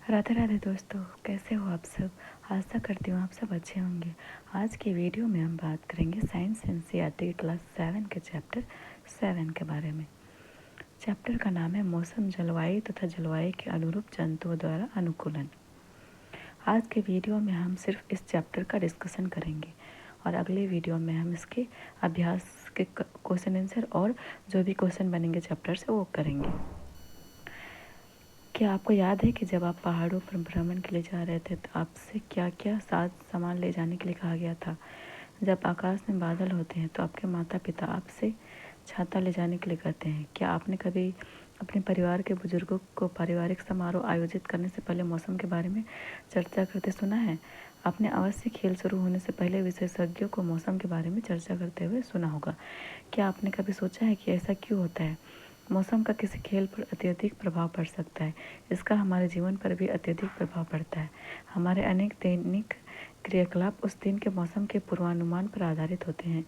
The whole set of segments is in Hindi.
राधे राधे दोस्तों, कैसे हो आप सब। आशा करती हूँ आप सब अच्छे होंगे। आज की वीडियो में हम बात करेंगे साइंस एनसीईआरटी क्लास 7 के चैप्टर 7 के बारे में। चैप्टर का नाम है मौसम, जलवायु तथा जलवायु के अनुरूप जंतुओं द्वारा अनुकूलन। आज के वीडियो में हम सिर्फ इस चैप्टर का डिस्कशन करेंगे और अगले वीडियो में हम इसके अभ्यास के क्वेश्चन आंसर और जो भी क्वेश्चन बनेंगे चैप्टर से वो करेंगे। क्या आपको याद है कि जब आप पहाड़ों पर भ्रमण के लिए जा रहे थे तो आपसे क्या क्या सामान ले जाने के लिए कहा गया था। जब आकाश में बादल होते हैं तो आपके माता पिता आपसे छाता ले जाने के लिए कहते हैं। क्या आपने कभी अपने परिवार के बुजुर्गों को पारिवारिक समारोह आयोजित करने से पहले मौसम के बारे में चर्चा करते सुना है। आपने अवश्य खेल शुरू होने से पहले विशेषज्ञों को मौसम के बारे में चर्चा करते हुए सुना होगा। क्या आपने कभी सोचा है कि ऐसा क्यों होता है। मौसम का किसी खेल पर अत्यधिक प्रभाव पड़ सकता है, इसका हमारे जीवन पर भी अत्यधिक प्रभाव पड़ता है। हमारे अनेक दैनिक क्रियाकलाप उस दिन के मौसम के पूर्वानुमान पर आधारित होते हैं।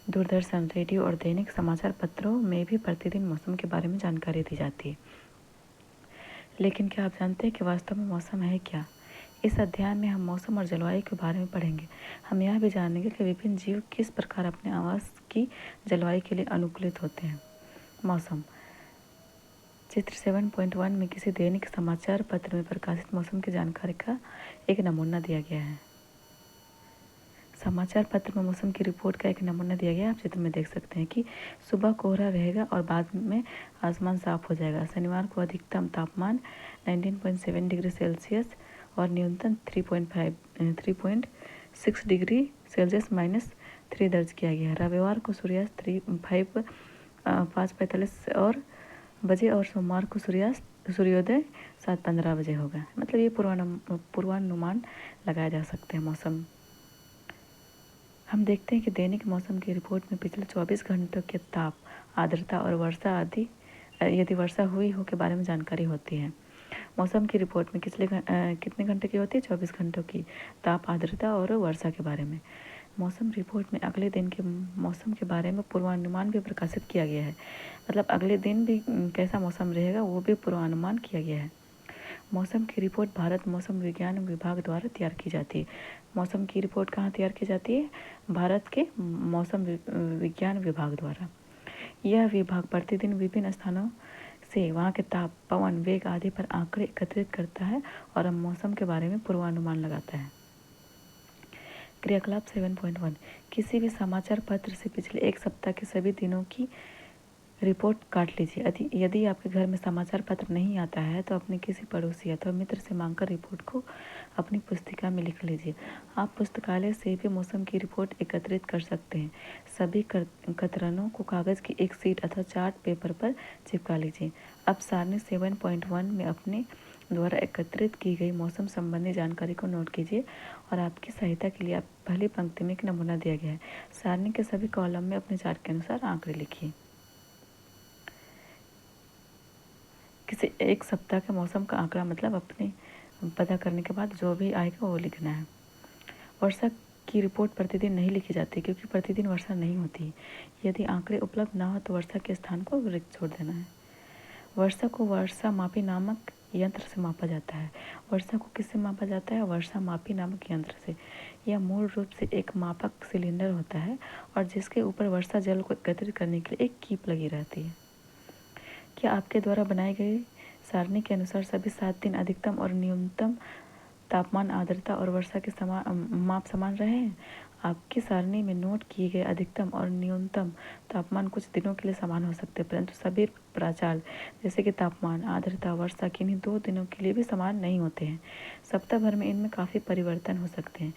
दूरदर्शन, रेडियो और दैनिक समाचार पत्रों में भी प्रतिदिन मौसम के बारे में जानकारी दी जाती है। लेकिन क्या आप जानते हैं कि वास्तव में मौसम है क्या। इस अध्याय में हम मौसम और जलवायु के बारे में पढ़ेंगे। हम यह भी जानेंगे कि विभिन्न जीव किस प्रकार अपने आवास की जलवायु के लिए अनुकूलित होते हैं। मौसम चित्र 7.1 में किसी दैनिक समाचार पत्र में प्रकाशित मौसम की जानकारी का एक नमूना दिया गया है। समाचार पत्र में मौसम की रिपोर्ट का एक नमूना दिया गया है। आप चित्र में देख सकते हैं कि सुबह कोहरा रहेगा और बाद में आसमान साफ हो जाएगा। शनिवार को अधिकतम तापमान 19.7 डिग्री सेल्सियस और न्यूनतम 3.6 डिग्री सेल्सियस -3 दर्ज किया गया है। रविवार को सूर्यास्त 5:45 और बजे और सोमवार को सूर्योदय 7:15 बजे होगा। मतलब ये पूर्वानुमान लगाया जा सकते हैं मौसम। हम देखते हैं कि दैनिक मौसम की रिपोर्ट में पिछले 24 घंटों के ताप, आर्द्रता और वर्षा आदि यदि वर्षा हुई हो के बारे में जानकारी होती है। मौसम की रिपोर्ट में कितने घंटे की होती है? 24 घंटों की। ताप, आर्द्रता और वर्षा के बारे में। मौसम रिपोर्ट में अगले दिन के मौसम के बारे में पूर्वानुमान भी प्रकाशित किया गया है। मतलब अगले दिन भी कैसा मौसम रहेगा वो भी पूर्वानुमान किया गया है। मौसम की रिपोर्ट भारत मौसम विज्ञान विभाग द्वारा तैयार की जाती है। मौसम की रिपोर्ट कहाँ तैयार की जाती है? भारत के मौसम विज्ञान विभाग द्वारा। यह विभाग प्रतिदिन विभिन्न स्थानों से वहाँ के ताप, पवन वेग आदि पर आंकड़े एकत्रित करता है और मौसम के बारे में पूर्वानुमान लगाता है। क्रियाकलाप 7.1 किसी भी समाचार पत्र से पिछले एक सप्ताह के सभी दिनों की रिपोर्ट काट लीजिए। यदि आपके घर में समाचार पत्र नहीं आता है तो अपने किसी पड़ोसी अथवा मित्र से मांगकर रिपोर्ट को अपनी पुस्तिका में लिख लीजिए। आप पुस्तकालय से भी मौसम की रिपोर्ट एकत्रित कर सकते हैं। सभी कतरनों को कागज की एक शीट अथवा चार्ट पेपर पर चिपका लीजिए। अब सारणी 7.1 में अपने द्वारा एकत्रित की गई मौसम संबंधी जानकारी को नोट कीजिए और आपकी सहायता के लिए आप पहली पंक्ति में एक नमूना दिया गया है। सारणी के सभी कॉलम में अपने चार्ट के अनुसार आंकड़े लिखिए। किसी एक सप्ताह के मौसम का आंकड़ा मतलब अपने पता करने के बाद जो भी आएगा वो लिखना है। वर्षा की रिपोर्ट प्रतिदिन नहीं लिखी जाती क्योंकि प्रतिदिन वर्षा नहीं होती। यदि आंकड़े उपलब्ध ना हो तो वर्षा के स्थान को रिक्त छोड़ देना है। वर्षा को वर्षा मापी नामक यंत्र से मापा जाता है। वर्षा को किससे मापा जाता है? वर्षा मापी नामक यंत्र से। यह मूल रूप से एक मापक सिलेंडर होता है और जिसके ऊपर वर्षा जल को एकत्रित करने के लिए एक कीप लगी रहती है। क्या आपके द्वारा बनाई गई सारणी के अनुसार सभी 7 दिन अधिकतम और न्यूनतम तापमान, आर्द्रता और वर्षा के माप समान रहे हैं? आपकी सारणी में नोट किए गए अधिकतम और न्यूनतम तापमान कुछ दिनों के लिए समान हो सकते हैं, परंतु सभी प्राचाल जैसे कि तापमान, आर्द्रता, वर्षा किन्हीं 2 दिनों के लिए भी समान नहीं होते हैं। सप्ताह भर में इनमें काफ़ी परिवर्तन हो सकते हैं।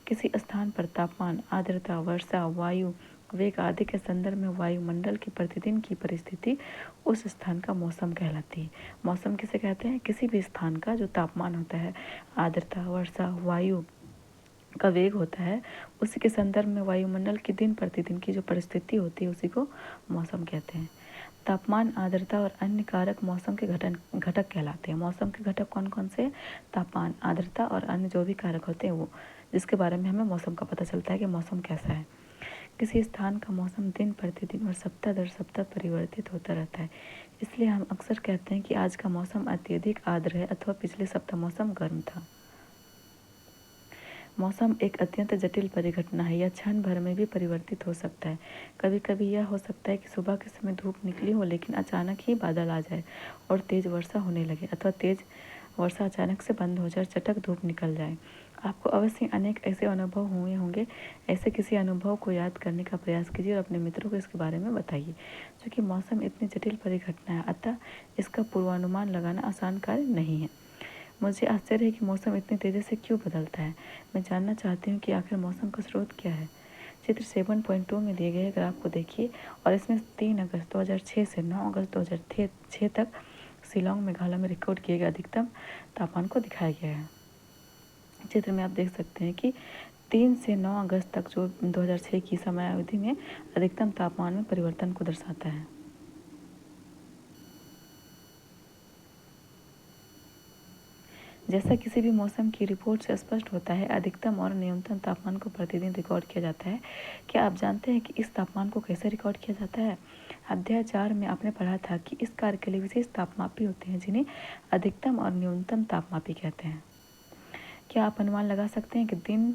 किसी स्थान पर तापमान, आर्द्रता, वर्षा, वायु वेग आदि के संदर्भ में वायुमंडल की प्रतिदिन की परिस्थिति उस स्थान का मौसम कहलाती है। मौसम किसे कहते हैं? किसी भी स्थान का जो तापमान होता है, आर्द्रता, वर्षा, वायु का वेग होता है, उसी के संदर्भ में वायुमंडल की दिन प्रतिदिन की जो परिस्थिति होती है उसी को मौसम कहते हैं। तापमान, आर्द्रता और अन्य कारक मौसम के घटक कहलाते हैं। मौसम के घटक कौन कौन से? तापमान, आर्द्रता और अन्य जो भी कारक होते हैं वो, जिसके बारे में हमें मौसम का पता चलता है कि मौसम कैसा है। किसी स्थान का मौसम दिन प्रतिदिन और सप्ताह दर सप्ताह परिवर्तित होता रहता है। इसलिए हम अक्सर कहते हैं कि आज का मौसम अत्यधिक आर्द्र है अथवा पिछले सप्ताह मौसम गर्म था। मौसम एक अत्यंत जटिल परिघटना है। यह क्षण भर में भी परिवर्तित हो सकता है। कभी कभी यह हो सकता है कि सुबह के समय धूप निकली हो, लेकिन अचानक ही बादल आ जाए और तेज वर्षा होने लगे, अथवा तेज वर्षा अचानक से बंद हो जाए, चटक धूप निकल जाए। आपको अवश्य अनेक ऐसे अनुभव हुए होंगे। ऐसे किसी अनुभव को याद करने का प्रयास कीजिए और अपने मित्रों को इसके बारे में बताइए। क्योंकि मौसम इतनी जटिल परिघटना है, अतः इसका पूर्वानुमान लगाना आसान कार्य नहीं है। मुझे आश्चर्य है कि मौसम इतनी तेज़ी से क्यों बदलता है। मैं जानना चाहती हूँ कि आखिर मौसम का स्रोत क्या है। चित्र 7.2 में दिए गए ग्राफ को देखिए और इसमें 3 अगस्त 2006 से 9 अगस्त 2006 तक शिलोंग मेघालय में रिकॉर्ड किए गए अधिकतम तापमान को दिखाया गया है। चित्र में आप देख सकते हैं कि 3 से 9 अगस्त तक जो 2006 की समयावधि में अधिकतम तापमान में परिवर्तन को दर्शाता है। जैसा किसी भी मौसम की रिपोर्ट से स्पष्ट होता है, अधिकतम और न्यूनतम तापमान को प्रतिदिन रिकॉर्ड किया जाता है। क्या आप जानते हैं कि इस तापमान को कैसे रिकॉर्ड किया जाता है? अध्याय 4 में आपने पढ़ा था कि इस कार्य के लिए विशेष तापमापी होते हैं, जिन्हें अधिकतम और न्यूनतम तापमापी कहते हैं। क्या आप अनुमान लगा सकते हैं कि दिन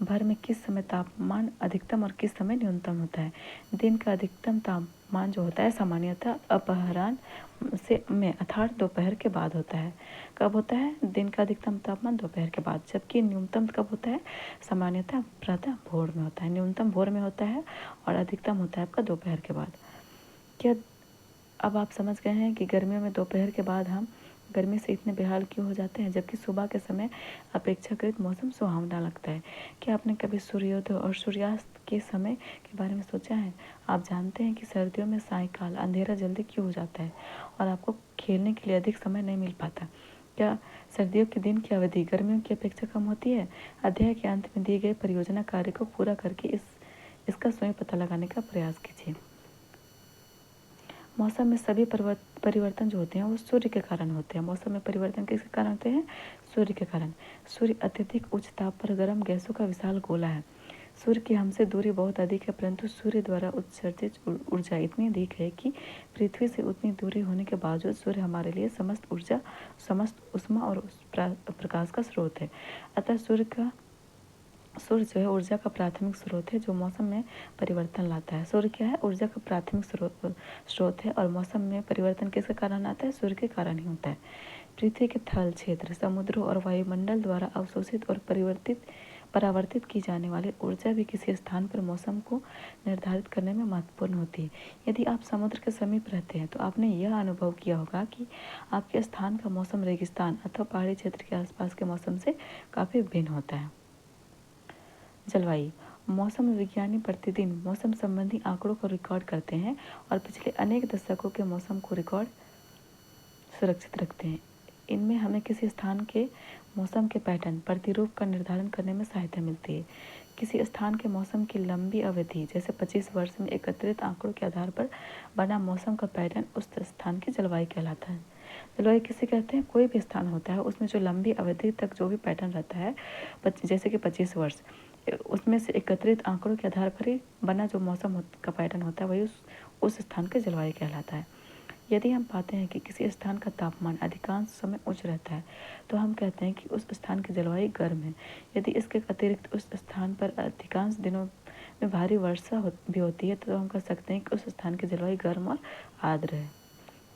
भर में किस समय तापमान अधिकतम और किस समय न्यूनतम होता है? दिन का अधिकतम तापमान जो होता है सामान्यतः अपराह्न से में अर्थात दोपहर के बाद होता है। कब होता है दिन का अधिकतम तापमान? दोपहर के बाद। जबकि न्यूनतम कब होता है? सामान्यतः प्रातः भोर में होता है। न्यूनतम भोर में होता है और अधिकतम होता है आपका दोपहर के बाद। क्या अब आप समझ गए हैं कि गर्मियों में दोपहर के बाद हम गर्मी से इतने बेहाल क्यों हो जाते हैं, जबकि सुबह के समय अपेक्षाकृत मौसम सुहावना लगता है? क्या आपने कभी सूर्योदय और सूर्यास्त के समय के बारे में सोचा है? आप जानते हैं कि सर्दियों में सायंकाल अंधेरा जल्दी क्यों हो जाता है और आपको खेलने के लिए अधिक समय नहीं मिल पाता? क्या सर्दियों के दिन की अवधि गर्मियों की अपेक्षा कम होती है? अध्याय के अंत में दिए गए परियोजना कार्य को पूरा करके इसका स्वयं पता लगाने का प्रयास कीजिए। मौसम में सभी परिवर्तन जो होते हैं वो सूर्य के कारण होते हैं। मौसम में परिवर्तन किसके कारण होते हैं? सूर्य के कारण। सूर्य अत्यधिक उच्च ताप पर गर्म गैसों का विशाल गोला है। सूर्य की हमसे दूरी बहुत अधिक है, परंतु सूर्य द्वारा उत्सर्जित ऊर्जा इतनी अधिक है कि पृथ्वी से उतनी दूरी होने के बावजूद सूर्य हमारे लिए समस्त ऊष्मा और प्रकाश का स्रोत है। अतः सूर्य जो है ऊर्जा का प्राथमिक स्रोत है जो मौसम में परिवर्तन लाता है। सूर्य क्या है? ऊर्जा का प्राथमिक स्रोत है और मौसम में परिवर्तन किसके कारण आता है? सूर्य के कारण ही होता है। पृथ्वी के थल क्षेत्र, समुद्रों और वायुमंडल द्वारा अवशोषित और परावर्तित की जाने वाली ऊर्जा भी किसी स्थान पर मौसम को निर्धारित करने में महत्वपूर्ण होती है। यदि आप समुद्र के समीप रहते हैं तो आपने यह अनुभव किया होगा कि आपके स्थान का मौसम रेगिस्तान अथवा पहाड़ी क्षेत्र के आसपास के मौसम से काफ़ी भिन्न होता है। जलवायु। मौसम विज्ञानी प्रतिदिन मौसम संबंधी आंकड़ों को रिकॉर्ड करते हैं और पिछले अनेक दशकों के मौसम को रिकॉर्ड सुरक्षित रखते हैं। इनमें हमें किसी स्थान के मौसम के पैटर्न प्रतिरूप का निर्धारण करने में सहायता मिलती है। किसी स्थान के मौसम की लंबी अवधि जैसे 25 वर्ष में एकत्रित आंकड़ों के आधार पर बना मौसम का पैटर्न उस स्थान की जलवायु कहलाता है। जलवायु किसे कहते हैं? कोई भी स्थान होता है उसमें जो लंबी अवधि तक जो भी पैटर्न रहता है, जैसे कि 25 वर्ष, उसमें से एकत्रित आंकड़ों के आधार पर ही बना जो मौसम का पैटर्न होता है वही उस स्थान का जलवायु कहलाता है। यदि हम पाते हैं कि किसी स्थान का तापमान अधिकांश समय उच्च रहता है तो हम कहते हैं कि उस स्थान की जलवायु गर्म है। यदि इसके अतिरिक्त उस स्थान पर अधिकांश दिनों में भारी वर्षा भी होती है तो हम कह सकते हैं कि उस स्थान की जलवायु गर्म और आर्द्र है।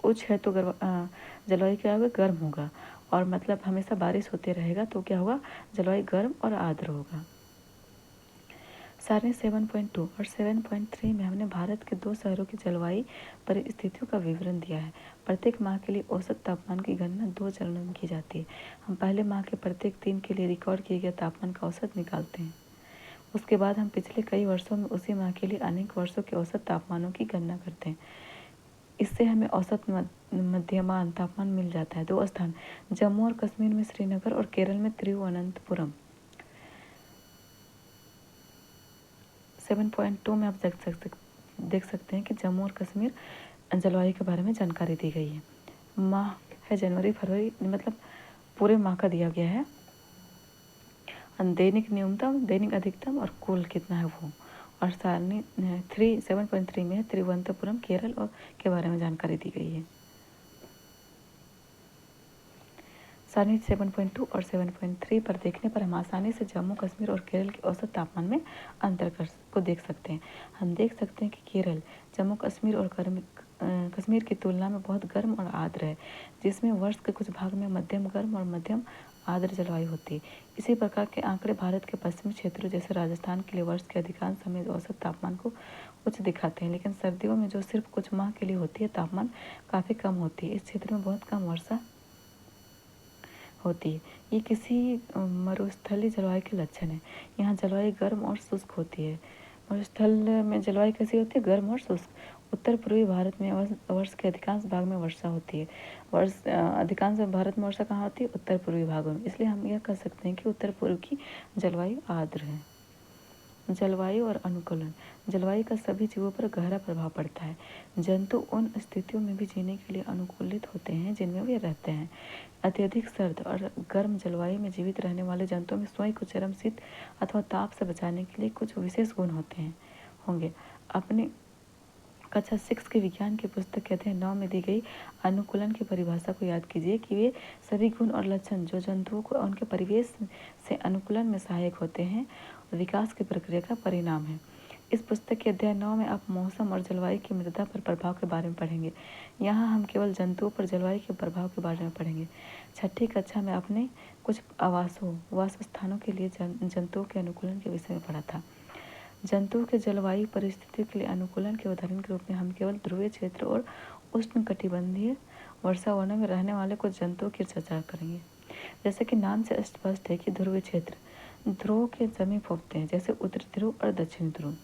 उच्च है तो जलवायु क्या होगा? गर्म होगा। और मतलब हमेशा बारिश होते रहेगा तो क्या होगा? जलवायु गर्म और आर्द्र होगा। सारणी 7.2 और 7.3 में हमने भारत के 2 शहरों की जलवायु परिस्थितियों का विवरण दिया है। प्रत्येक माह के लिए औसत तापमान की गणना 2 चरणों में की जाती है। हम पहले माह के प्रत्येक दिन के लिए रिकॉर्ड किए गए तापमान का औसत निकालते हैं। उसके बाद हम पिछले कई वर्षों में उसी माह के लिए अनेक वर्षों के औसत तापमानों की गणना करते हैं। इससे हमें औसत मध्यमान तापमान मिल जाता है। 2 स्थान, जम्मू और कश्मीर में श्रीनगर और केरल में तिरुवनंतपुरम। 7.2 में आप देख सकते हैं कि जम्मू और कश्मीर जलवायु के बारे में जानकारी दी गई है। माह है जनवरी फरवरी, मतलब पूरे माह का दिया गया है। दैनिक न्यूनतम, दैनिक अधिकतम और कुल कितना है वो। और सारणी 7.3 में है तिरुवनंतपुरम केरल और के बारे में जानकारी दी गई है। सारणी 7.2 और 7.3 पर देखने पर हम आसानी से जम्मू कश्मीर और केरल के औसत तापमान में अंतर को देख सकते हैं। हम देख सकते हैं कि केरल जम्मू कश्मीर और कश्मीर की तुलना में बहुत गर्म और आर्द्र है, जिसमें वर्ष के कुछ भाग में मध्यम गर्म और मध्यम आर्द्र जलवायु होती है। इसी प्रकार के आंकड़े भारत के पश्चिमी क्षेत्रों जैसे राजस्थान के लिए वर्ष के अधिकांश समय औसत तापमान को उच्च दिखाते हैं, लेकिन सर्दियों में जो सिर्फ कुछ माह के लिए होती है तापमान काफ़ी कम होती है। इस क्षेत्र में बहुत कम वर्षा होती है। ये किसी मरुस्थलीय जलवायु के लक्षण है। यहाँ जलवायु गर्म और शुष्क होती है। मरुस्थल में जलवायु कैसी होती है? गर्म और शुष्क। उत्तर पूर्वी भारत में वर्ष के अधिकांश भाग में वर्षा होती है। अधिकांश भारत में वर्षा कहाँ होती है? उत्तर पूर्वी भागों में। इसलिए हम यह कह सकते हैं कि उत्तर पूर्व की जलवायु आर्द्र है। जलवायु और अनुकूलन। जलवायु का सभी जीवों पर गहरा प्रभाव पड़ता है। जंतु उन स्थितियों में भी जीने के लिए अनुकूलित होते हैं जिनमें वे रहते हैं। अत्यधिक सर्द और गर्म जलवायु में जीवित रहने वाले जंतुओं में स्वयं को चरम शीत अथवा ताप से बचाने के लिए कुछ विशेष गुण होंगे। अपनी कक्षा 6 के विज्ञान की पुस्तक के अध्याय 9 में दी गई अनुकूलन की परिभाषा को याद कीजिए कि वे सभी गुण और लक्षण जो जंतुओं को उनके परिवेश से अनुकूलन में सहायक होते हैं और विकास की प्रक्रिया का परिणाम है। इस पुस्तक के अध्याय 9 में आप मौसम और जलवायु की मृदा पर प्रभाव के बारे में पढ़ेंगे। यहाँ हम केवल जंतुओं पर जलवायु के प्रभाव के बारे में पढ़ेंगे। छठी कक्षा में आपने कुछ वास स्थानों के लिए जंतुओं के अनुकूलन के विषय में पढ़ा था। जंतुओं के जलवायु परिस्थितियों के लिए अनुकूलन के उदाहरण के रूप में हम केवल ध्रुवीय क्षेत्र और उष्णकटिबंधीय वर्षावनों में रहने वाले कुछ जंतुओं की चर्चा करेंगे। जैसे कि नाम से स्पष्ट है कि ध्रुवीय क्षेत्र ध्रुवों के समीप होते हैं, जैसे उत्तरी ध्रुव और दक्षिणी ध्रुव।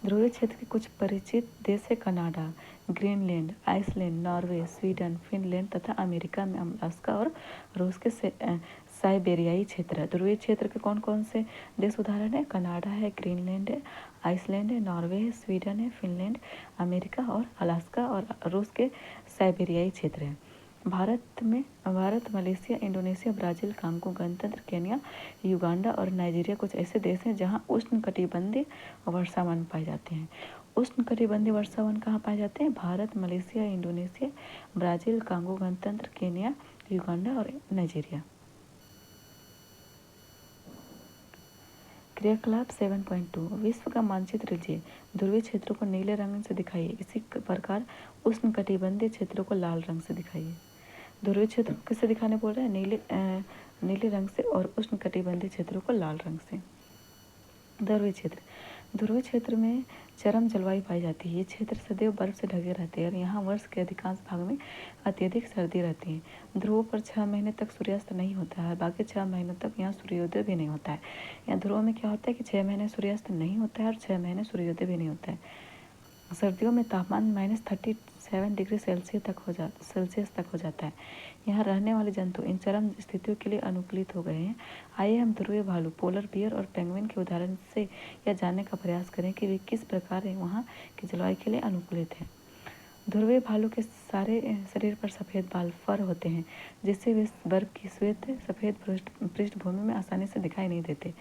ध्रुवीय क्षेत्र के कुछ परिचित देश है Canada, Greenland, Iceland, Norway, Sweden, Finland तथा अमेरिका में अलास्का और रूस के साइबेरियाई क्षेत्र। ध्रुवीय क्षेत्र के कौन कौन से देश उदाहरण है? कनाडा है, ग्रीनलैंड है, आइसलैंड है, नॉर्वे है, स्वीडन है, फिनलैंड, अमेरिका और अलास्का और रूस के साइबेरियाई क्षेत्र है। Bharat, Malaysia, Indonesia, Brazil, Congo, गणतंत्र, केन्या, युगांडा और नाइजीरिया कुछ ऐसे देश हैं जहां उष्णकटिबंधीय वर्षावन पाए जाते हैं। उष्णकटिबंधीय वर्षावन कहाँ पाए जाते हैं? Bharat, Malaysia, Indonesia, Brazil, Congo, गणतंत्र, केन्या, युगांडा और नाइजीरिया। क्रियाकलाप 7.2 विश्व का मानचित्र लीजिए। ध्रुवीय क्षेत्रों को नीले रंग से दिखाइए। इसी प्रकार उष्णकटिबंधीय क्षेत्रों को लाल रंग से दिखाइए। ध्रुवीय क्षेत्र को किससे दिखाने बोल रहे हैं? नीले रंग से और उष्णकटिबंधीय क्षेत्रों को लाल रंग से। ध्रुवीय क्षेत्र में चरम जलवायु पाई जाती है। ये क्षेत्र सदैव बर्फ से ढके रहते हैं और यहाँ वर्ष के अधिकांश भाग में अत्यधिक सर्दी रहती है। ध्रुवों पर 6 महीने तक सूर्यास्त नहीं होता है। बाकी 6 महीनों तक यहाँ सूर्योदय भी नहीं होता है। यहाँ ध्रुवों में क्या होता है कि 6 महीने सूर्यास्त नहीं होता है और 6 महीने सूर्योदय भी नहीं होता है। सर्दियों में तापमान -37 डिग्री सेल्सियस तक हो जाता है। यहाँ रहने वाले जंतु इन चरम स्थितियों के लिए अनुकूलित हो गए हैं। आइए हम ध्रुवीय भालू, पोलर बियर और पेंगुइन के उदाहरण से यह जानने का प्रयास करें कि वे किस प्रकार वहाँ की जलवायु के लिए अनुकूलित हैं। ध्रुवीय भालू के सारे शरीर पर सफ़ेद बाल फर होते हैं, जिससे वे बर्फ की श्वेत सफ़ेद पृष्ठभूमि में आसानी से दिखाई नहीं देते।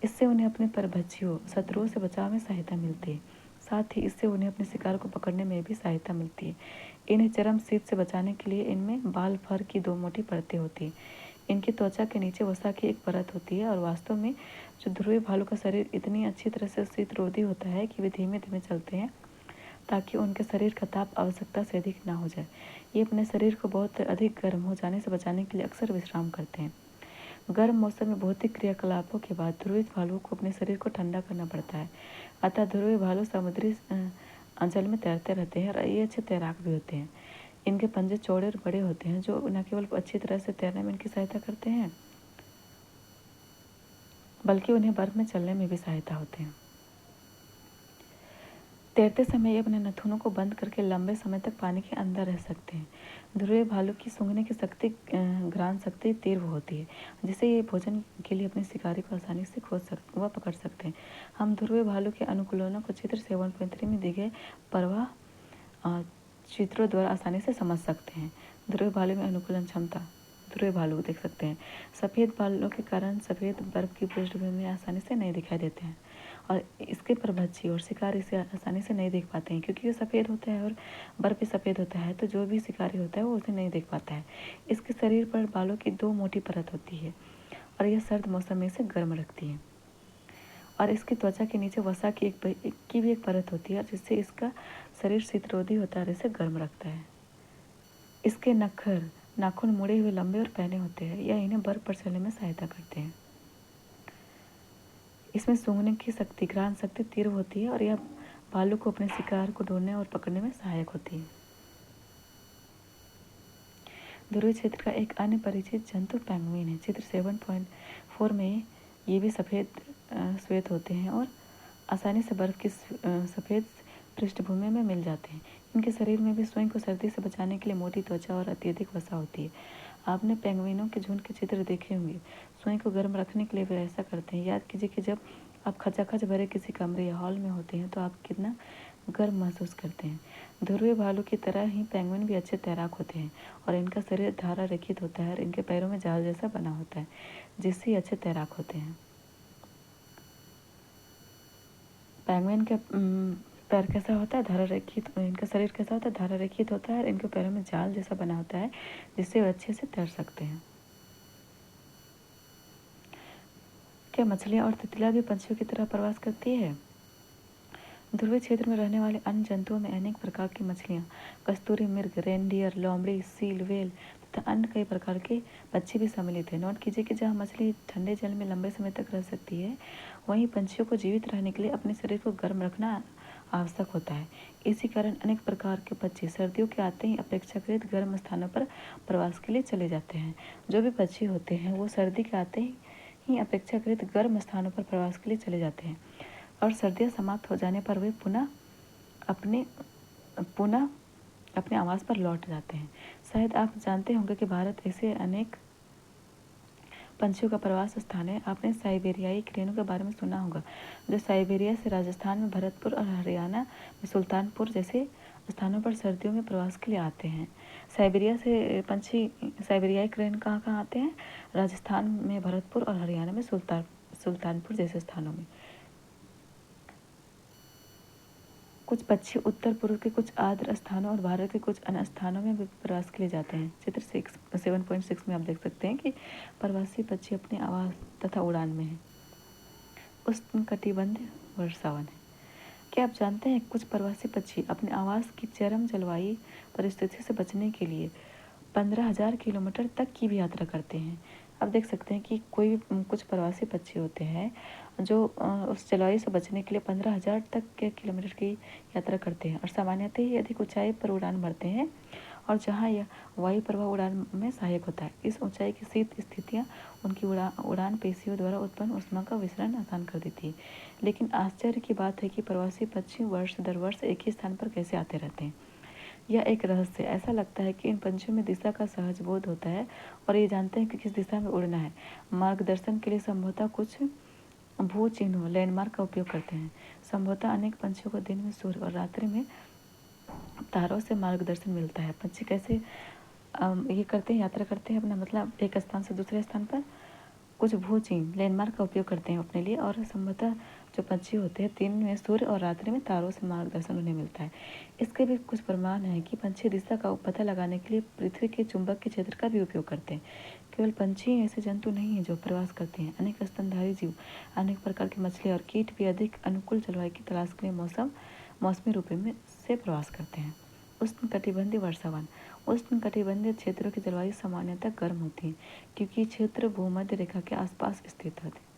इससे उन्हें अपने परभक्षियों शत्रुओं से बचाव में सहायता मिलती है। साथ ही इससे उन्हें अपने शिकार को पकड़ने में भी सहायता मिलती है। इन्हें चरम शीत से बचाने के लिए इनमें बाल फर की 2 मोटी परतें होती हैं। इनकी त्वचा के नीचे वसा की एक परत होती है और वास्तव में जो ध्रुवीय भालू का शरीर इतनी अच्छी तरह से शीतरोधी होता है कि वे धीमे धीमे चलते हैं ताकि उनके शरीर का ताप आवश्यकता से अधिक ना हो जाए। ये अपने शरीर को बहुत अधिक गर्म हो जाने से बचाने के लिए अक्सर विश्राम करते हैं। गर्म मौसम में भौतिक क्रियाकलापों के बाद ध्रुवीय भालुओं को अपने शरीर को ठंडा करना पड़ता है। अतः ध्रुवीय भालू समुद्री जल में तैरते रहते हैं और ये अच्छे तैराक भी होते हैं। इनके पंजे चौड़े और बड़े होते हैं जो न केवल अच्छी तरह से तैरने में इनकी सहायता करते हैं, बल्कि उन्हें बर्फ में चलने में भी सहायता होते हैं। तैरते समय ये अपने नथुनों को बंद करके लंबे समय तक पानी के अंदर रह सकते हैं। ध्रुवीय भालू की सूंघने की शक्ति घ्राण शक्ति तीव्र होती है, जिससे ये भोजन के लिए अपने शिकारी को आसानी से पकड़ सकते हैं। हम ध्रुवीय भालू के अनुकूलनों को चित्र 7.3 में दिए गए प्रवाह चित्रों द्वारा आसानी से समझ सकते हैं। ध्रुवीय भालू में अनुकूलन क्षमता। ध्रुवीय भालू देख सकते हैं। सफ़ेद बालों के कारण सफ़ेद बर्फ की पृष्ठभूमि में आसानी से नहीं दिखाई देते हैं और इसके परभक्षी और शिकार इसे आसानी से नहीं देख पाते हैं, क्योंकि ये सफ़ेद होता है और बर्फ भी सफ़ेद होता है, तो जो भी शिकारी होता है वो उसे नहीं देख पाता है। इसके शरीर पर बालों की 2 मोटी परत होती है और यह सर्द मौसम में इसे गर्म रखती है। और इसकी त्वचा के नीचे वसा की भी एक परत होती है, जिससे इसका शरीर शीतरोधी होता है और इसे गर्म रखता है। इसके नाखून मुड़े हुए, लंबे और पैने होते हैं। यह इन्हें बर्फ पर चलने में सहायता करते हैं। इसमें सूंघने की शक्ति, घ्राण शक्ति तीव्र होती है और यह भालू को अपने शिकार को ढूंढने और पकड़ने में सहायक होती है। ध्रुवीय क्षेत्र का एक अन्य परिचित जंतु पेंगुइन है। चित्र 7.4 में ये भी श्वेत होते हैं और आसानी से बर्फ की सफ़ेद पृष्ठभूमि में मिल जाते हैं। इनके शरीर में भी स्वयं को सर्दी से बचाने के लिए मोटी त्वचा और अत्यधिक वसा होती है। आपने पेंगुइनों के झुंड के चित्र देखे होंगे। स्वयं को गर्म रखने के लिए वे ऐसा करते हैं। याद कीजिए कि जब आप खचाखच भरे किसी कमरे या हॉल में होते हैं तो आप कितना गर्म महसूस करते हैं। ध्रुवीय भालू की तरह ही पेंगुइन भी अच्छे तैराक होते हैं और इनका शरीर धारा रहित होता है और इनके पैरों में जाल जैसा बना होता है, जिससे अच्छे तैराक होते हैं। पेंगुइन के पैर कैसा होता है, धारा रहित। इनका शरीर कैसा होता है, धारा रहित होता है और इनके पैरों में जाल जैसा बना होता है, जिससे वे अच्छे से तैर सकते हैं। क्या मछलियाँ और तितलियाँ भी पंछियों की तरह प्रवास करती है? ध्रुवीय क्षेत्र में रहने वाले अन्य जंतुओं में अनेक प्रकार की मछलियाँ, कस्तूरी मृग, रेनडियर, लोमड़ी, सील, व्हेल तथा अन्य कई प्रकार के पक्षी भी सम्मिलित हैं। नोट कीजिए कि जहाँ मछली ठंडे जल में लंबे समय तक रह सकती है, वहीं पंछियों को जीवित रहने के लिए अपने शरीर को गर्म रखना आवश्यक होता है। इसी कारण अनेक प्रकार के पक्षी सर्दियों के आते ही अपेक्षाकृत गर्म स्थानों पर प्रवास के लिए चले जाते हैं। जो भी पक्षी होते हैं वो सर्दी के आते ही अपेक्षाकृत गर्म स्थानों पर प्रवास के लिए चले जाते हैं और सर्दियाँ समाप्त हो जाने पर वे पुनः अपने आवास पर लौट जाते हैं। शायद आप जानते होंगे कि भारत ऐसे अनेक पंछियों का प्रवास स्थान है। आपने साइबेरियाई क्रेनों के बारे में सुना होगा, जो साइबेरिया से राजस्थान में भरतपुर और हरियाणा में सुल्तानपुर जैसे स्थानों पर सर्दियों में प्रवास के लिए आते हैं। साइबेरिया से पंछी साइबेरियाई क्रेन कहाँ आते हैं? राजस्थान में भरतपुर और हरियाणा में सुल्तानपुर जैसे स्थानों में। कुछ पक्षी उत्तर पूर्व के कुछ आर्द्र स्थानों और भारत के कुछ अन्य स्थानों में भी प्रवास के लिए जाते हैं। चित्र 7.6 में आप देख सकते हैं कि प्रवासी पक्षी अपने आवास तथा उड़ान में है। उष्णकटिबंधीय वर्षावन है। क्या आप जानते हैं कुछ प्रवासी पक्षी अपने आवास की चरम जलवायु परिस्थिति से बचने के लिए 15,000 किलोमीटर तक की भी यात्रा करते हैं। आप देख सकते हैं कि कुछ प्रवासी पक्षी होते हैं जो उस जलवायु से बचने के लिए 15,000 तक के किलोमीटर की यात्रा करते हैं और सामान्यतः ही अधिक ऊंचाई पर उड़ान भरते हैं और जहां यह वायु प्रवाह उड़ान में सहायक होता है। इस ऊंचाई की शीत स्थितियां उनकी उड़ान पेशियों द्वारा उत्पन्न ऊष्मा का विसरण आसान कर देती है। लेकिन आश्चर्य की बात है कि प्रवासी पक्षी वर्ष दर वर्ष एक ही स्थान पर कैसे आते रहते हैं। यह एक रहस्य। ऐसा लगता है कि इन पंछियों में दिशा का सहज बोध होता है और ये जानते हैं कि किस दिशा में उड़ना है। मार्गदर्शन के लिए संभवतः कुछ भू चिन्हों लैंडमार्क का उपयोग करते हैं। संभवतः अनेक पंछियों को दिन में सूर्य और रात्रि में तारों से मार्गदर्शन मिलता है। पंछी कैसे ये करते हैं, यात्रा करते हैं अपना मतलब एक स्थान से दूसरे स्थान पर कुछ भू चिन्ह लैंडमार्क का उपयोग करते हैं अपने लिए और संभवतः जो पक्षी होते हैं दिन में सूर्य और रात्रि में तारों से मार्गदर्शन उन्हें मिलता है। इसके भी कुछ प्रमाण है कि पंछी दिशा का पता लगाने के लिए पृथ्वी के चुंबक के क्षेत्र का भी उपयोग करते हैं। केवल पंछी ऐसे जंतु नहीं हैं जो प्रवास करते हैं। अनेक स्तनधारी जीव, अनेक प्रकार की मछली और कीट भी अधिक अनुकूल जलवायु की तलाश के लिए मौसमी रूप में से प्रवास करते हैं। उष्णकटिबंधीय वर्षावन। उष्णकटिबंधीय क्षेत्रों की जलवायु सामान्यतः गर्म होती है क्योंकि क्षेत्र भूमध्य रेखा के आसपास स्थित होते हैं।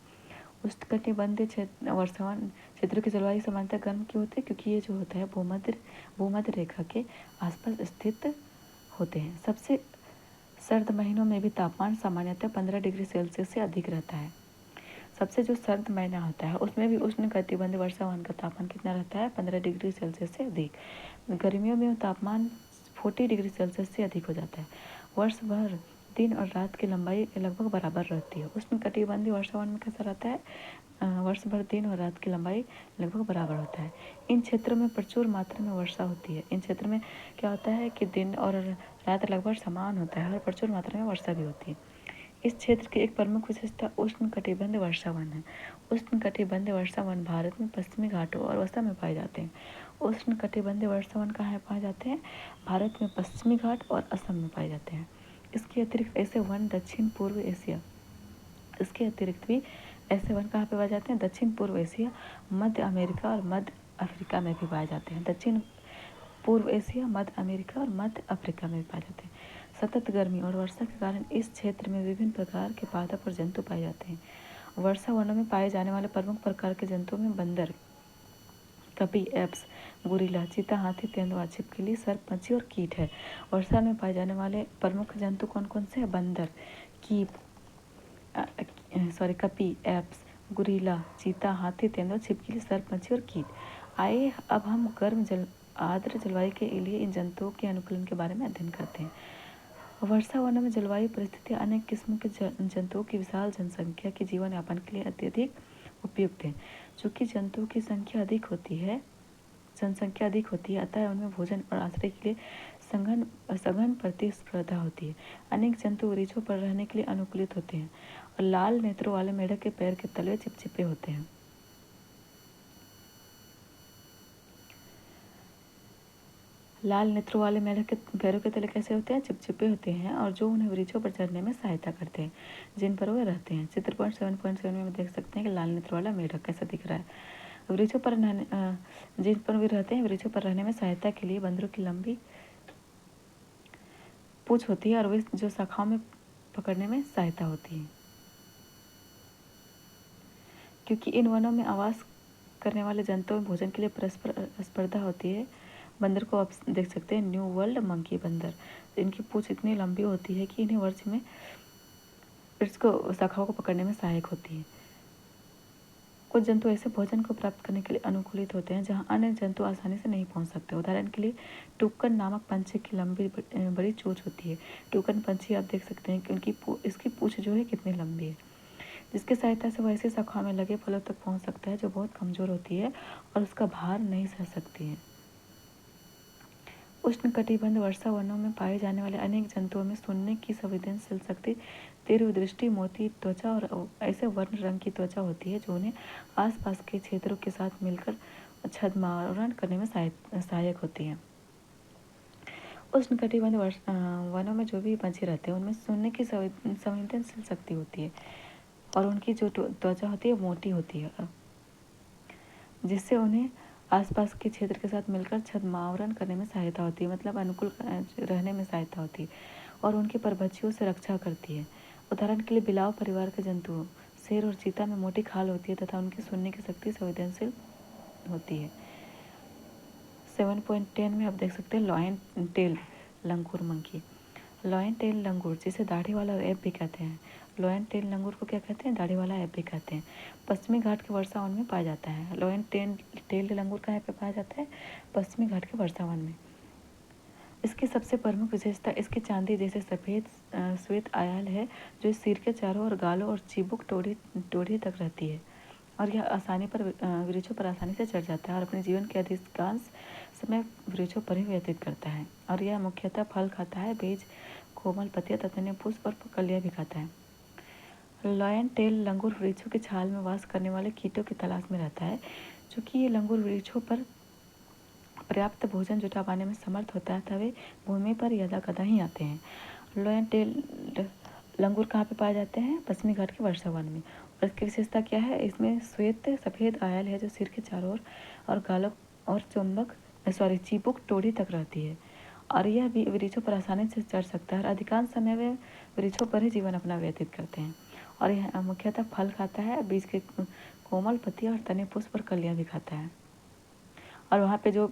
उष्णकटिबंधीय वर्षावन क्षेत्रों की जलवायु सामान्यतः गर्म क्यों होती है? क्योंकि ये जो होता है भूमध्य रेखा के आसपास स्थित होते हैं। सबसे सर्द महीनों में भी तापमान सामान्यतः 15 डिग्री सेल्सियस से अधिक रहता है। सबसे जो सर्द महीना होता है उसमें भी उष्णकटिबंधीय वर्षावन का तापमान कितना रहता है? 15 डिग्री सेल्सियस से अधिक। गर्मियों में तापमान 40 डिग्री सेल्सियस से अधिक हो जाता है। वर्ष भर दिन और रात की लंबाई लगभग बराबर रहती है। उष्णकटिबंधीय वर्षावन में कैसा रहता है? वर्ष भर दिन और रात की लंबाई लगभग बराबर होता है। इन क्षेत्रों में प्रचुर मात्रा में वर्षा होती है। इन क्षेत्रों में क्या होता है कि दिन और रात लगभग समान होता है और प्रचुर मात्रा में वर्षा भी होती है। इस क्षेत्र की एक प्रमुख विशेषता उष्णकटिबंधीय वर्षावन है। उष्णकटिबंधीय वर्षावन भारत में पश्चिमी घाटों और असम में पाए जाते हैं। उष्णकटिबंधीय वर्षावन कहाँ पाए जाते हैं? भारत में पश्चिमी घाट और असम में पाए जाते हैं। इसके अतिरिक्त ऐसे वन दक्षिण पूर्व एशिया इसके अतिरिक्त भी ऐसे वन कहाँ पे पाए जाते हैं? दक्षिण पूर्व एशिया, मध्य अमेरिका और मध्य अफ्रीका में भी पाए जाते हैं। दक्षिण पूर्व एशिया, मध्य अमेरिका और मध्य अफ्रीका में भी पाए जाते हैं। सतत गर्मी और वर्षा के कारण इस क्षेत्र में विभिन्न प्रकार के पादप और जंतु पाए जाते हैं। वर्षा वनों में पाए जाने वाले प्रमुख प्रकार के जंतुओं में बंदर, कपी, एप्स, गोरिल्ला, चीता, हाथी, तेंदुआ, छिपकली, सर्प, पंछी और कीट है। वर्षा में पाए जाने वाले प्रमुख जंतु कौन कौन से हैं? बंदर, कपी, एप्स, गोरिल्ला, चीता, हाथी, तेंदुआ, छिपकली, सर्प, पंछी और कीट। आइए अब हम आर्द्र जलवायु के लिए इन जंतुओं के अनुकूलन के बारे में अध्ययन करते हैं। वर्षा वनों में जलवायु परिस्थितियाँ अनेक किस्मों के जंतुओं की विशाल जनसंख्या के जीवन यापन के लिए अत्यधिक उपयुक्त है। चूँकि जंतुओं की जनसंख्या अधिक होती है, अतः उनमें भोजन और आश्रय के लिए सघन प्रतिस्पर्धा होती है। अनेक जंतु वृक्षों पर रहने के लिए अनुकूलित होते हैं और लाल नेत्रों वाले मेढक के पैर के तलवे चिपचिपे होते हैं। लाल नेत्रों वाले मेढक के पैरों के तले कैसे होते हैं? चिपचिपे होते हैं और जो उन्हें वृक्षों पर चढ़ने में सहायता करते हैं, जिन पर वे रहते हैं। चित्र 7.7 में देख सकते हैं कि लाल नेत्र वाला मेढक कैसा दिख रहा है। वृक्षों पर जिन पर वे रहते हैं, वृक्षों पर रहने में सहायता के लिए बंदरों की लंबी पूंछ होती है और वे जो शाखाओं में पकड़ने में सहायता होती है। क्योंकि इन वनों में आवास करने वाले जंतुओं में भोजन के लिए परस्पर स्पर्धा होती है, बंदर को आप देख सकते हैं न्यू वर्ल्ड मंकी बंदर। इनकी पूंछ इतनी लंबी होती है कि इन्हें वर्ष में इसको शाखाओं को पकड़ने में सहायक होती है। कुछ जंतु ऐसे भोजन को प्राप्त करने के लिए अनुकूलित होते हैं जहां अन्य जंतु आसानी से नहीं पहुंच सकते। उदाहरण के लिए टूकन नामक पंछी की लंबी बड़ी चोंच होती है। टूकन पंछी आप देख सकते हैं कि इसकी पूंछ जो है कितनी लंबी है, जिसकी सहायता से वह ऐसी शाखाओं में लगे फलों तक पहुंच सकता है जो बहुत कमजोर होती है और उसका भार नहीं सह सकती है। उष्णकटिबंध वर्षा वनों में पाए जाने वाले अनेक जंतुओं में सुनने की संवेदनशील शक्ति, तीव्र दृष्टि, मोती त्वचा और ऐसे वर्ण रंग की त्वचा होती है जो उन्हें आसपास के क्षेत्रों के साथ मिलकर छद्मावरण करने में सहायक होती है। उष्णकटिबंध वनों में जो भी पंछी रहते हैं उनमें सुनने की संवेदनशील शक्ति होती है और उनकी जो त्वचा होती है मोटी होती है, जिससे उन्हें आसपास के क्षेत्र के साथ मिलकर छद्मावरण करने में सहायता होती है, मतलब अनुकूल रहने में सहायता होती है और उनकी परभक्षियों से रक्षा करती है। उदाहरण के लिए बिलाव परिवार के जंतुओं शेर और चीता में मोटी खाल होती है तथा उनकी सुनने की शक्ति संवेदनशील होती है। 7.10 में आप देख सकते हैं लॉयन टेल लंगूर मंकी। लॉयन टेल लंगूर, जिसे दाढ़ी वाला ऐप भी कहते हैं, लॉयन टेल लंगूर को क्या कहते हैं? दाढ़ी वाला ऐप भी कहते हैं। पश्चिमी घाट के वर्षावन में पाया जाता है। लॉयन टेल लंगूर कहाँ पे पाया जाता है? पश्चिमी घाट के वर्षावन में। इसकी सबसे प्रमुख विशेषता इसकी चांदी जैसे सफ़ेद श्वेत आयल है जो सिर के चारों ओर गालों और चिबुक टोड़ी तक रहती है और यह वृक्षों पर आसानी से चढ़ जाता है और अपने जीवन के अधिकांश समय वृक्षों पर ही व्यतीत करता है। और यह मुख्यतः फल खाता है, बीज, कोमल पत्तियां तथा अन्य पुष्प और कलियां भी खाता है। लॉयन टेल लंगूर वृक्षों की छाल में वास करने वाले कीटों की तलाश में रहता है। चूँकि ये लंगूर वृक्षों पर पर्याप्त भोजन जुटा पाने में समर्थ होता है तथा वे भूमि पर यदाकदा ही आते हैं। लॉयन टेल लंगूर कहाँ पे पाए जाते हैं? पश्चिमी घाट के वर्षावन में। और इसकी विशेषता क्या है? इसमें श्वेत सफ़ेद आयल है जो सिर के चारों ओर और गालों और चिबुक टोड़ी तक रहती है और यह भी वृक्षों पर आसानी से चढ़ सकता है और अधिकांश समय वे वृक्षों पर ही जीवन अपना व्यतीत करते हैं और यह मुख्यतः फल खाता है, बीज के कोमल पत्तियां और तने पुष्प और कलियां भी खाता है और वहाँ पे जो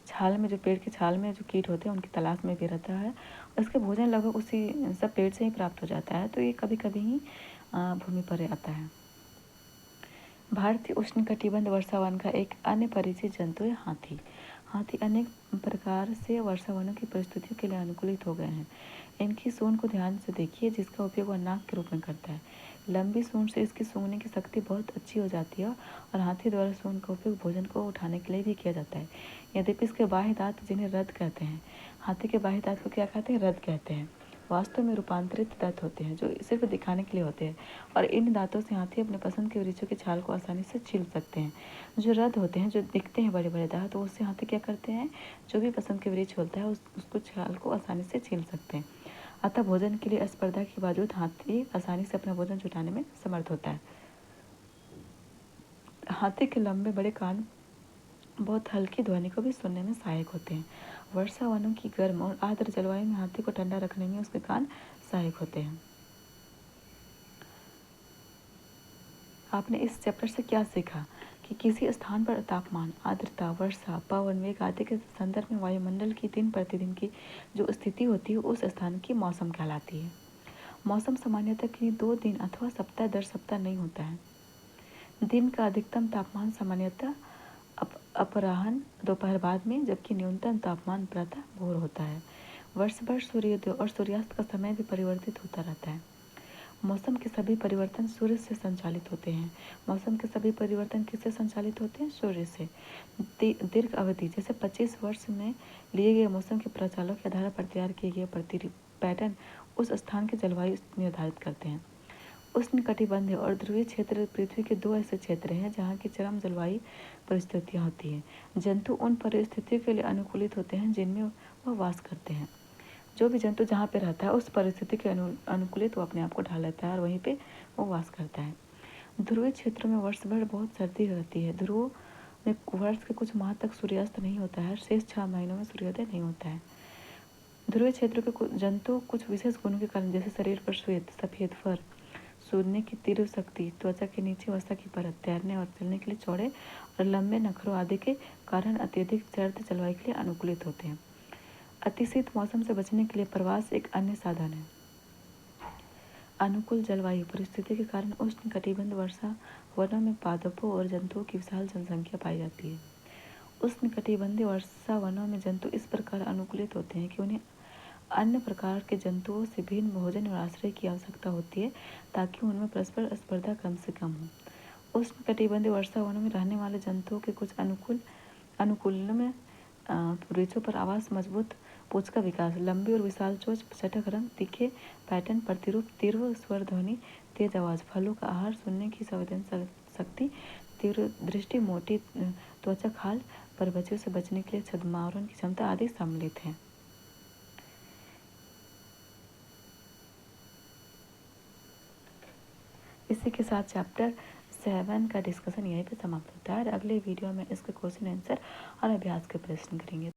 छाल में जो पेड़ की छाल में जो कीट होते हैं उनकी तलाश में भी रहता है और इसके भोजन लगभग उसी सब पेड़ से ही प्राप्त हो जाता है, तो ये कभी कभी ही भूमि पर आता है। भारतीय उष्णकटिबंध वर्षावन का एक अन्य परिचित जंतु है हाथी। हाथी अनेक प्रकार से वर्षावनों की परिस्थितियों के लिए अनुकूलित हो गए हैं। इनकी सूंड को ध्यान से देखिए जिसका उपयोग वह नाक के रूप में करता है। लंबी सूंड से इसकी सूंघने की शक्ति बहुत अच्छी हो जाती है और हाथी द्वारा सूंड का उपयोग भोजन को उठाने के लिए भी किया जाता है। यद्यपि इसके बाह्य दांत जिन्हें रद कहते हैं, हाथी के बाह्य दांत को क्या कहते हैं? रद कहते हैं। वास्तव में रूपांतरित दांत होते हैं जो सिर्फ दिखाने के लिए होते हैं, और इन दांतों से हाथी अपने पसंद के वृक्षों की छाल को आसानी से छील सकते हैं। जो रद्द होते हैं, जो दिखते हैं बड़े बड़े दांत, तो उससे हाथी क्या करते हैं, जो भी पसंद के वृक्ष होता है उसको छाल को आसानी से छील सकते हैं। अतः भोजन के लिए स्पर्धा के बावजूद हाथी आसानी से अपना भोजन जुटाने में समर्थ होता है। हाथी के लंबे बड़े कान बहुत हल्की ध्वनि को भी सुनने में सहायक होते हैं। वर्षा वनों की गर्म और आर्द्र जलवायु में हाथी को ठंडा रखने में उसके कान सहायक होते हैं। आपने इस चैप्टर से क्या सीखा कि किसी स्थान पर तापमान, आर्द्रता, वर्षा, पवन वेग आदि के संदर्भ में वायुमंडल की दिन प्रतिदिन की जो स्थिति होती है उस स्थान की मौसम कहलाती है। मौसम सामान्यतः किन्हीं 2 दिन अथवा सप्ताह दर सप्ताह नहीं होता है। दिन का अधिकतम तापमान सामान्यतः अपराह्न दोपहर बाद में, जबकि न्यूनतम तापमान प्रातः भोर होता है। वर्ष भर सूर्योदय और सूर्यास्त का समय भी परिवर्तित होता रहता है। मौसम के सभी परिवर्तन सूर्य से संचालित होते हैं। मौसम के सभी परिवर्तन किससे संचालित होते हैं? सूर्य से। दीर्घ अवधि जैसे 25 वर्ष में लिए गए मौसम के प्रचालों के आधार पर तैयार किए गए पैटर्न उस स्थान के जलवायु निर्धारित करते हैं। उष्णकटिबंधीय और ध्रुवीय क्षेत्र पृथ्वी के 2 ऐसे क्षेत्र हैं जहाँ की चरम जलवायु परिस्थितियाँ होती हैं। जंतु उन परिस्थितियों के लिए अनुकूलित होते हैं जिनमें वह वास करते हैं। जो भी जंतु जहाँ पे रहता है उस परिस्थिति के अनुकूलित वो अपने आप को ढाल लेता है और वहीं पे वो वास करता है। ध्रुवीय क्षेत्रों में वर्ष भर बहुत सर्दी रहती है। ध्रुवों में वर्ष के कुछ माह तक सूर्यास्त नहीं होता है। शेष 6 महीनों में सूर्योदय नहीं होता है। ध्रुवीय क्षेत्र के जंतु कुछ विशेष गुणों के कारण, जैसे शरीर पर श्वेत सफेद फर, सूंघने की तीव्र शक्ति, त्वचा के नीचे वसा की परत, तैरने और चलने के लिए चौड़े और लंबे नखरों आदि के कारण अत्यधिक सर्द जलवायु के लिए अनुकूलित होते हैं। अतिशीत मौसम से बचने के लिए प्रवास एक अन्य साधन है। अनुकूल जलवायु परिस्थिति के कारण उष्ण कटिबंध वर्षा वनों में पादपों और जंतुओं की विशाल जनसंख्या पाई जाती है। उष्ण कटिबंधीय वर्षा वनों में जंतु इस प्रकार अनुकूलित होते हैं कि उन्हें अन्य प्रकार के जंतुओं से भिन्न भोजन और आश्रय की आवश्यकता होती है ताकि उनमें परस्पर स्पर्धा कम से कम हो। उष्ण कटिबंधीय वर्षा वनों में रहने वाले जंतुओं के कुछ अनुकूलन में वृक्षों पर आवास, मजबूत पूंछ का विकास, लंबी और विशाल चोंच, चटक रंग, तीखे पैटर्न, प्रतिरूप, तीव्र स्वर ध्वनि, तेज आवाज, फलों का आहार, सुनने की संवेदन शक्ति, तीव्र दृष्टि, मोटी त्वचा, खाल पर बच्चों से बचने के लिए छद्मावरण की क्षमता आदि सम्मिलित है। इसी के साथ चैप्टर 7 का डिस्कशन यहीं पे समाप्त होता है और अगले वीडियो में इसके क्वेश्चन आंसर और अभ्यास के प्रश्न करेंगे।